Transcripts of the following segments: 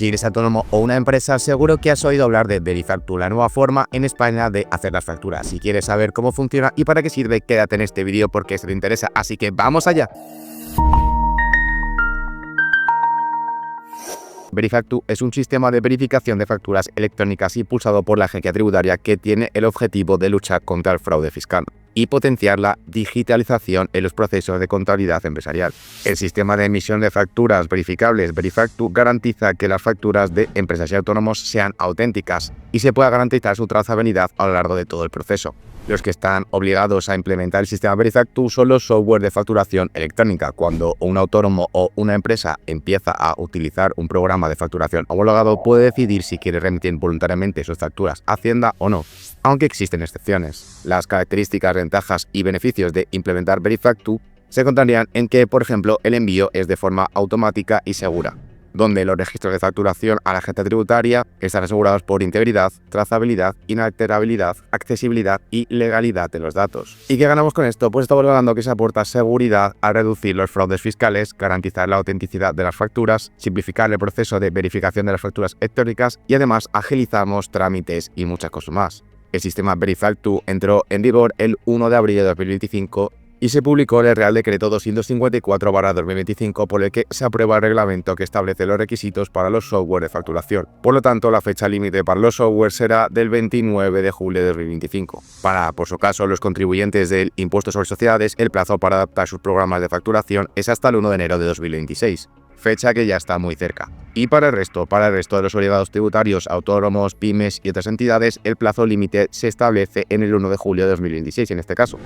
Si eres autónomo o una empresa, seguro que has oído hablar de Verifactu, la nueva forma en España de hacer las facturas. Si quieres saber cómo funciona y para qué sirve, quédate en este vídeo porque esto te interesa, así que ¡vamos allá! Verifactu es un sistema de verificación de facturas electrónicas impulsado por la Agencia Tributaria que tiene el objetivo de luchar contra el fraude fiscal y potenciar la digitalización en los procesos de contabilidad empresarial. El sistema de emisión de facturas verificables Verifactu garantiza que las facturas de empresas y autónomos sean auténticas y se pueda garantizar su trazabilidad a lo largo de todo el proceso. Los que están obligados a implementar el sistema Verifactu son los software de facturación electrónica. Cuando un autónomo o una empresa empieza a utilizar un programa de facturación homologado, puede decidir si quiere remitir voluntariamente sus facturas a Hacienda o no, aunque existen excepciones. Las características, ventajas y beneficios de implementar Verifactu se encontrarían en que, por ejemplo, el envío es de forma automática y segura, donde los registros de facturación a la agencia tributaria están asegurados por integridad, trazabilidad, inalterabilidad, accesibilidad y legalidad de los datos. ¿Y qué ganamos con esto? Pues estamos hablando que se aporta seguridad al reducir los fraudes fiscales, garantizar la autenticidad de las facturas, simplificar el proceso de verificación de las facturas electrónicas y además agilizamos trámites y muchas cosas más. El sistema Verifactu entró en vigor el 1 de abril de 2025 y se publicó el Real Decreto 254/2025 por el que se aprueba el reglamento que establece los requisitos para los software de facturación. Por lo tanto, la fecha límite para los software será del 29 de julio de 2025. Para, por su caso, los contribuyentes del impuesto sobre sociedades, el plazo para adaptar sus programas de facturación es hasta el 1 de enero de 2026. Fecha que ya está muy cerca. Y para el resto de los obligados tributarios, autónomos, pymes y otras entidades, el plazo límite se establece en el 1 de julio de 2026 en este caso.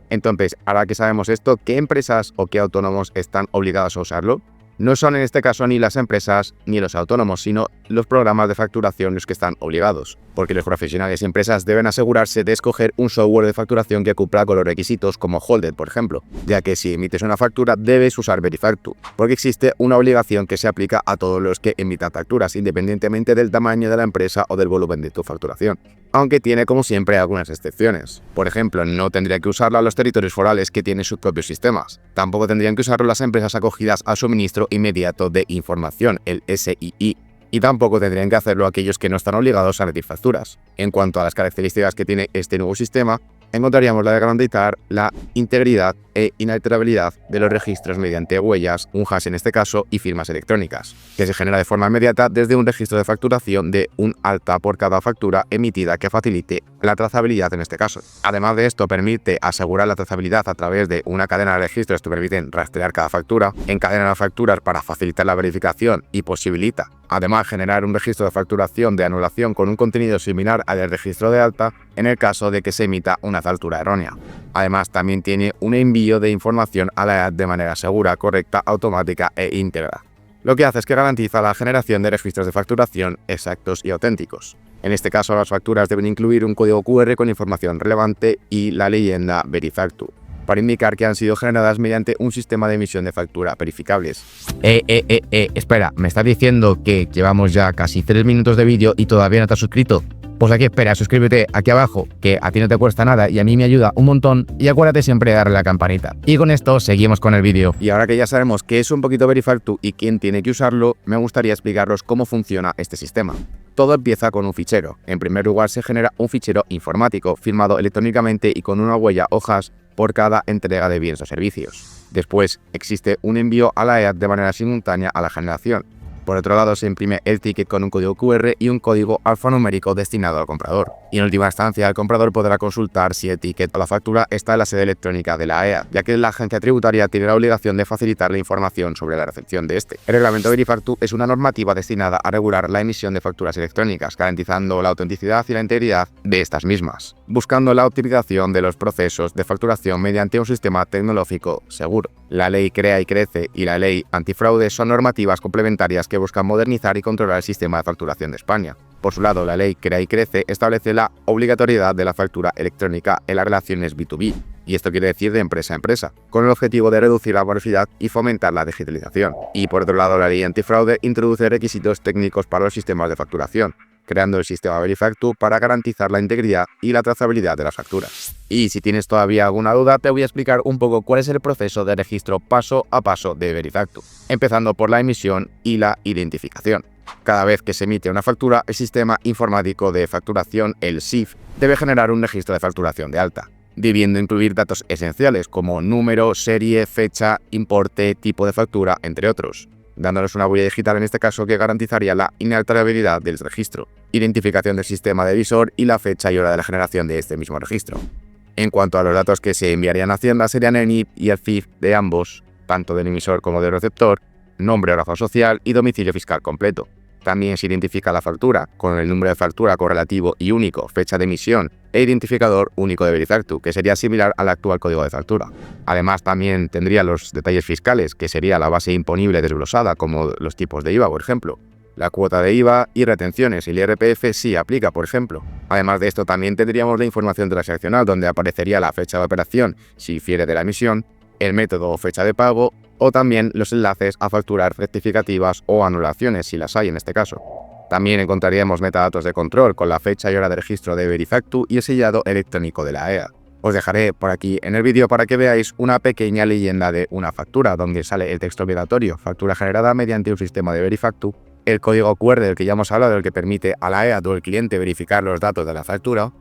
Entonces, ahora que sabemos esto, ¿qué empresas o qué autónomos están obligados a usarlo? No son en este caso ni las empresas ni los autónomos, sino los programas de facturación los que están obligados, porque los profesionales y empresas deben asegurarse de escoger un software de facturación que cumpla con los requisitos como Holded, por ejemplo, ya que si emites una factura debes usar Verifactu, porque existe una obligación que se aplica a todos los que emitan facturas, independientemente del tamaño de la empresa o del volumen de tu facturación, aunque tiene como siempre algunas excepciones. Por ejemplo, no tendría que usarlo a los territorios forales que tienen sus propios sistemas. Tampoco tendrían que usarlo las empresas acogidas al suministro inmediato de información, el SII. Y tampoco tendrían que hacerlo aquellos que no están obligados a emitir facturas. En cuanto a las características que tiene este nuevo sistema, encontraríamos la de garantizar la integridad e inalterabilidad de los registros mediante huellas, un hash en este caso, y firmas electrónicas, que se genera de forma inmediata desde un registro de facturación de un alta por cada factura emitida que facilite la trazabilidad en este caso. Además de esto, permite asegurar la trazabilidad a través de una cadena de registros que permiten rastrear cada factura, encadena las facturas para facilitar la verificación y posibilita además generar un registro de facturación de anulación con un contenido similar al del registro de alta en el caso de que se emita una factura errónea. Además, también tiene un envío de información a la EAT de manera segura, correcta, automática e íntegra. Lo que hace es que garantiza la generación de registros de facturación exactos y auténticos. En este caso, las facturas deben incluir un código QR con información relevante y la leyenda Verifactu, para indicar que han sido generadas mediante un sistema de emisión de factura verificables. Espera, ¿me estás diciendo que llevamos ya casi 3 minutos de vídeo y todavía no te has suscrito? Pues aquí espera, suscríbete aquí abajo, que a ti no te cuesta nada y a mí me ayuda un montón, y acuérdate siempre de darle a la campanita. Y con esto seguimos con el vídeo. Y ahora que ya sabemos qué es un poquito Verifactu y quién tiene que usarlo, me gustaría explicaros cómo funciona este sistema. Todo empieza con un fichero. En primer lugar se genera un fichero informático, firmado electrónicamente y con una huella o hash por cada entrega de bienes o servicios. Después existe un envío a la EAT de manera simultánea a la generación. Por otro lado, se imprime el ticket con un código QR y un código alfanumérico destinado al comprador. Y en última instancia, el comprador podrá consultar si el ticket o la factura está en la sede electrónica de la EAT, ya que la agencia tributaria tiene la obligación de facilitar la información sobre la recepción de este. El reglamento Verifactu es una normativa destinada a regular la emisión de facturas electrónicas, garantizando la autenticidad y la integridad de estas mismas, buscando la optimización de los procesos de facturación mediante un sistema tecnológico seguro. La Ley Crea y Crece y la Ley Antifraude son normativas complementarias que buscan modernizar y controlar el sistema de facturación de España. Por su lado, la Ley Crea y Crece establece la obligatoriedad de la factura electrónica en las relaciones B2B, y esto quiere decir de empresa a empresa, con el objetivo de reducir la morosidad y fomentar la digitalización. Y por otro lado, la Ley Antifraude introduce requisitos técnicos para los sistemas de facturación, creando el sistema Verifactu para garantizar la integridad y la trazabilidad de las facturas. Y si tienes todavía alguna duda, te voy a explicar un poco cuál es el proceso de registro paso a paso de Verifactu, empezando por la emisión y la identificación. Cada vez que se emite una factura, el sistema informático de facturación, el SIF, debe generar un registro de facturación de alta, debiendo incluir datos esenciales como número, serie, fecha, importe, tipo de factura, entre otros, dándonos una huella digital en este caso que garantizaría la inalterabilidad del registro, identificación del sistema de emisor y la fecha y hora de la generación de este mismo registro. En cuanto a los datos que se enviarían a Hacienda, serían el NIP y el CIF de ambos, tanto del emisor como del receptor, nombre o razón social y domicilio fiscal completo. También se identifica la factura con el número de factura correlativo y único, fecha de emisión e identificador único de Verifactu, que sería similar al actual código de factura. Además, también tendría los detalles fiscales, que sería la base imponible desglosada, como los tipos de IVA, por ejemplo. La cuota de IVA y retenciones, y el IRPF sí aplica, por ejemplo. Además de esto, también tendríamos la información transaccional, donde aparecería la fecha de operación, si difiere de la emisión, el método o fecha de pago, o también los enlaces a facturas rectificativas o anulaciones, si las hay en este caso. También encontraríamos metadatos de control con la fecha y hora de registro de Verifactu y el sellado electrónico de la AEA. Os dejaré por aquí en el vídeo para que veáis una pequeña leyenda de una factura, donde sale el texto obligatorio, factura generada mediante un sistema de Verifactu, el código QR del que ya hemos hablado, el que permite a la AEA o el cliente verificar los datos de la factura,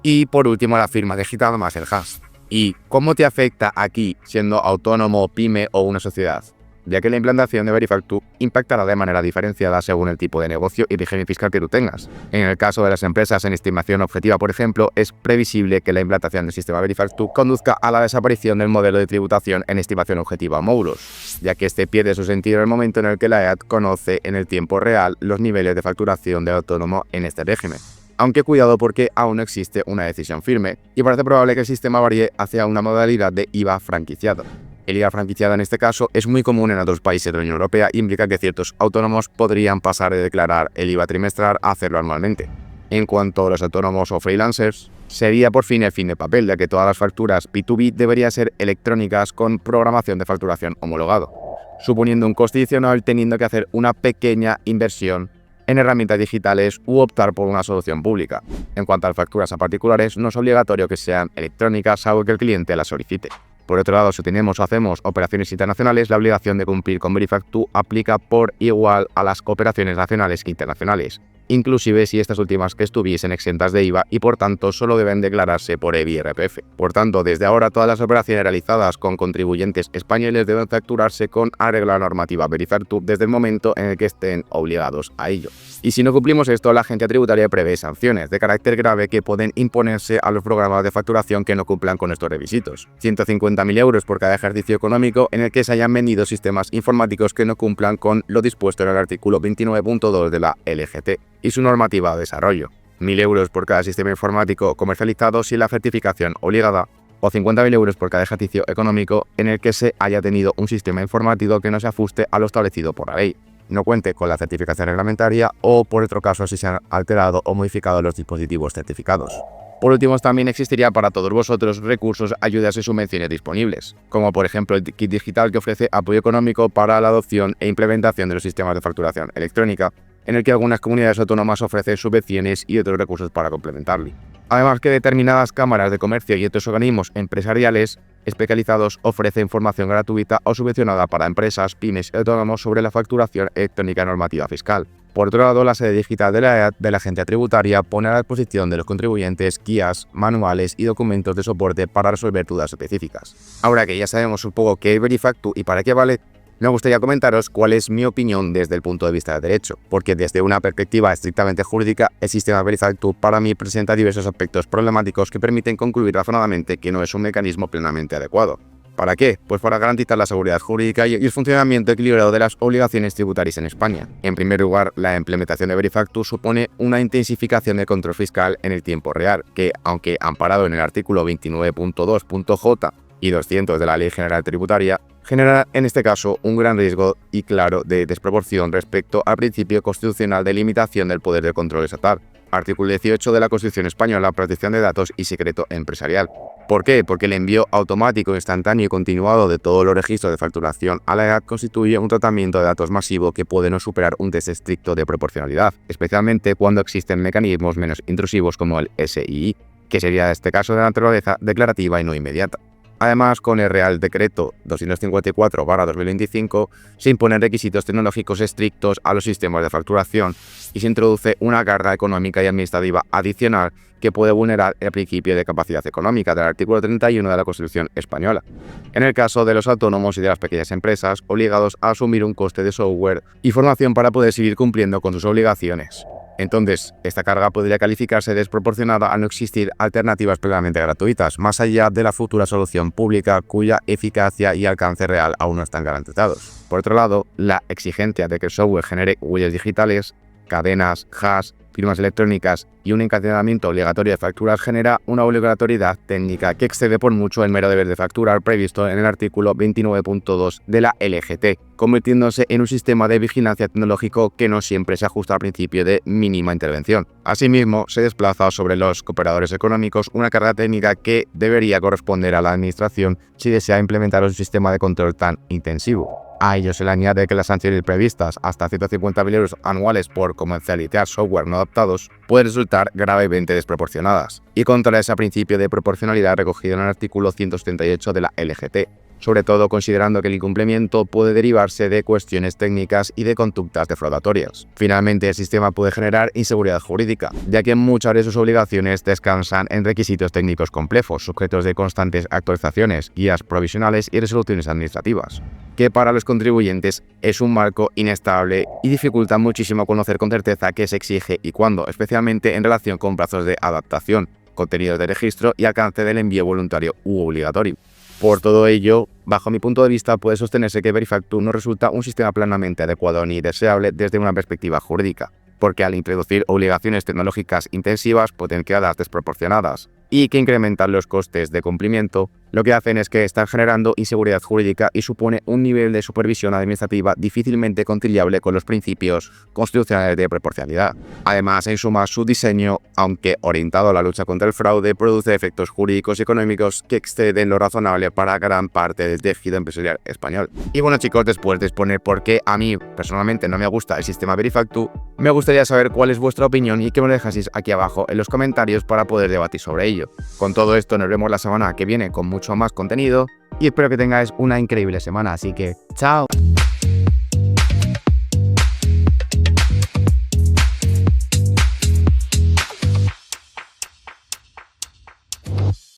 y por último la firma digital más el hash. ¿Y cómo te afecta aquí siendo autónomo, pyme o una sociedad? Ya que la implantación de Verifactu impactará de manera diferenciada según el tipo de negocio y régimen fiscal que tú tengas. En el caso de las empresas en estimación objetiva, por ejemplo, es previsible que la implantación del sistema Verifactu conduzca a la desaparición del modelo de tributación en estimación objetiva a módulos, ya que este pierde su sentido en el momento en el que la EAT conoce en el tiempo real los niveles de facturación del autónomo en este régimen. Aunque cuidado porque aún no existe una decisión firme y parece probable que el sistema varíe hacia una modalidad de IVA franquiciado. El IVA franquiciado en este caso es muy común en otros países de la Unión Europea y implica que ciertos autónomos podrían pasar de declarar el IVA trimestral a hacerlo anualmente. En cuanto a los autónomos o freelancers, sería por fin el fin de papel, ya que todas las facturas P2B deberían ser electrónicas con programación de facturación homologado, suponiendo un coste adicional teniendo que hacer una pequeña inversión en herramientas digitales u optar por una solución pública. En cuanto a las facturas a particulares, no es obligatorio que sean electrónicas, salvo que el cliente las solicite. Por otro lado, si tenemos o hacemos operaciones internacionales, la obligación de cumplir con Verifactu aplica por igual a las operaciones nacionales que internacionales, inclusive si estas últimas que estuviesen exentas de IVA y por tanto solo deben declararse por IRPF. Por tanto, desde ahora todas las operaciones realizadas con contribuyentes españoles deben facturarse con arreglo a la normativa Verifactu desde el momento en el que estén obligados a ello. Y si no cumplimos esto, la agencia tributaria prevé sanciones de carácter grave que pueden imponerse a los programas de facturación que no cumplan con estos requisitos. 150.000 euros por cada ejercicio económico en el que se hayan vendido sistemas informáticos que no cumplan con lo dispuesto en el artículo 29.2 de la LGT y su normativa de desarrollo. 1.000 euros por cada sistema informático comercializado sin la certificación obligada, o 50.000 euros por cada ejercicio económico en el que se haya tenido un sistema informático que no se ajuste a lo establecido por la ley, no cuente con la certificación reglamentaria o, por otro caso, si se han alterado o modificado los dispositivos certificados. Por último, también existiría para todos vosotros recursos, ayudas y subvenciones disponibles, como por ejemplo el kit digital que ofrece apoyo económico para la adopción e implementación de los sistemas de facturación electrónica, en el que algunas comunidades autónomas ofrecen subvenciones y otros recursos para complementarlo. Además que determinadas cámaras de comercio y otros organismos empresariales especializados ofrecen formación gratuita o subvencionada para empresas, pymes y autónomos sobre la facturación electrónica normativa fiscal. Por otro lado, la sede digital de la EAT de la agencia tributaria pone a la disposición de los contribuyentes guías, manuales y documentos de soporte para resolver dudas específicas. Ahora que ya sabemos un poco qué es Verifactu y para qué vale, me gustaría comentaros cuál es mi opinión desde el punto de vista del derecho, porque desde una perspectiva estrictamente jurídica, el sistema Verifactu para mí presenta diversos aspectos problemáticos que permiten concluir razonadamente que no es un mecanismo plenamente adecuado. ¿Para qué? Pues para garantizar la seguridad jurídica y el funcionamiento equilibrado de las obligaciones tributarias en España. En primer lugar, la implementación de Verifactu supone una intensificación del control fiscal en el tiempo real, que, aunque amparado en el artículo 29.2.j y 200 de la Ley General Tributaria, genera en este caso un gran riesgo y claro de desproporción respecto al principio constitucional de limitación del poder de control estatal. Artículo 18 de la Constitución Española, protección de datos y secreto empresarial. ¿Por qué? Porque el envío automático, instantáneo y continuado de todos los registros de facturación a la EAT constituye un tratamiento de datos masivo que puede no superar un test estricto de proporcionalidad, especialmente cuando existen mecanismos menos intrusivos como el SII, que sería este caso de naturaleza declarativa y no inmediata. Además, con el Real Decreto 254/2025 se imponen requisitos tecnológicos estrictos a los sistemas de facturación y se introduce una carga económica y administrativa adicional que puede vulnerar el principio de capacidad económica del artículo 31 de la Constitución española. En el caso de los autónomos y de las pequeñas empresas, obligados a asumir un coste de software y formación para poder seguir cumpliendo con sus obligaciones. Entonces, esta carga podría calificarse desproporcionada al no existir alternativas plenamente gratuitas, más allá de la futura solución pública cuya eficacia y alcance real aún no están garantizados. Por otro lado, la exigencia de que el software genere huellas digitales, cadenas, hash, firmas electrónicas y un encadenamiento obligatorio de facturas genera una obligatoriedad técnica que excede por mucho el mero deber de facturar previsto en el artículo 29.2 de la LGT, convirtiéndose en un sistema de vigilancia tecnológico que no siempre se ajusta al principio de mínima intervención. Asimismo, se desplaza sobre los operadores económicos una carga técnica que debería corresponder a la administración si desea implementar un sistema de control tan intensivo. A ello se le añade que las sanciones previstas, hasta 150.000 euros anuales por comercializar software no adaptados, pueden resultar gravemente desproporcionadas y contra ese principio de proporcionalidad recogido en el artículo 178 de la LGT, sobre todo considerando que el incumplimiento puede derivarse de cuestiones técnicas y de conductas defraudatorias. Finalmente, el sistema puede generar inseguridad jurídica, ya que muchas de sus obligaciones descansan en requisitos técnicos complejos, sujetos de constantes actualizaciones, guías provisionales y resoluciones administrativas, que para los contribuyentes es un marco inestable y dificulta muchísimo conocer con certeza qué se exige y cuándo, especialmente en relación con plazos de adaptación, contenidos de registro y alcance del envío voluntario u obligatorio. Por todo ello, bajo mi punto de vista, puede sostenerse que Verifactu no resulta un sistema plenamente adecuado ni deseable desde una perspectiva jurídica, porque al introducir obligaciones tecnológicas intensivas pueden quedar desproporcionadas y que incrementan los costes de cumplimiento, lo que hacen es que están generando inseguridad jurídica y supone un nivel de supervisión administrativa difícilmente conciliable con los principios constitucionales de proporcionalidad. Además, en suma, su diseño, aunque orientado a la lucha contra el fraude, produce efectos jurídicos y económicos que exceden lo razonable para gran parte del tejido empresarial español. Y bueno, chicos, después de exponer por qué a mí personalmente no me gusta el sistema Verifactu, me gustaría saber cuál es vuestra opinión y que me lo dejaseis aquí abajo en los comentarios para poder debatir sobre ello. Con todo esto, nos vemos la semana que viene con mucho más contenido y espero que tengáis una increíble semana, así que ¡chao!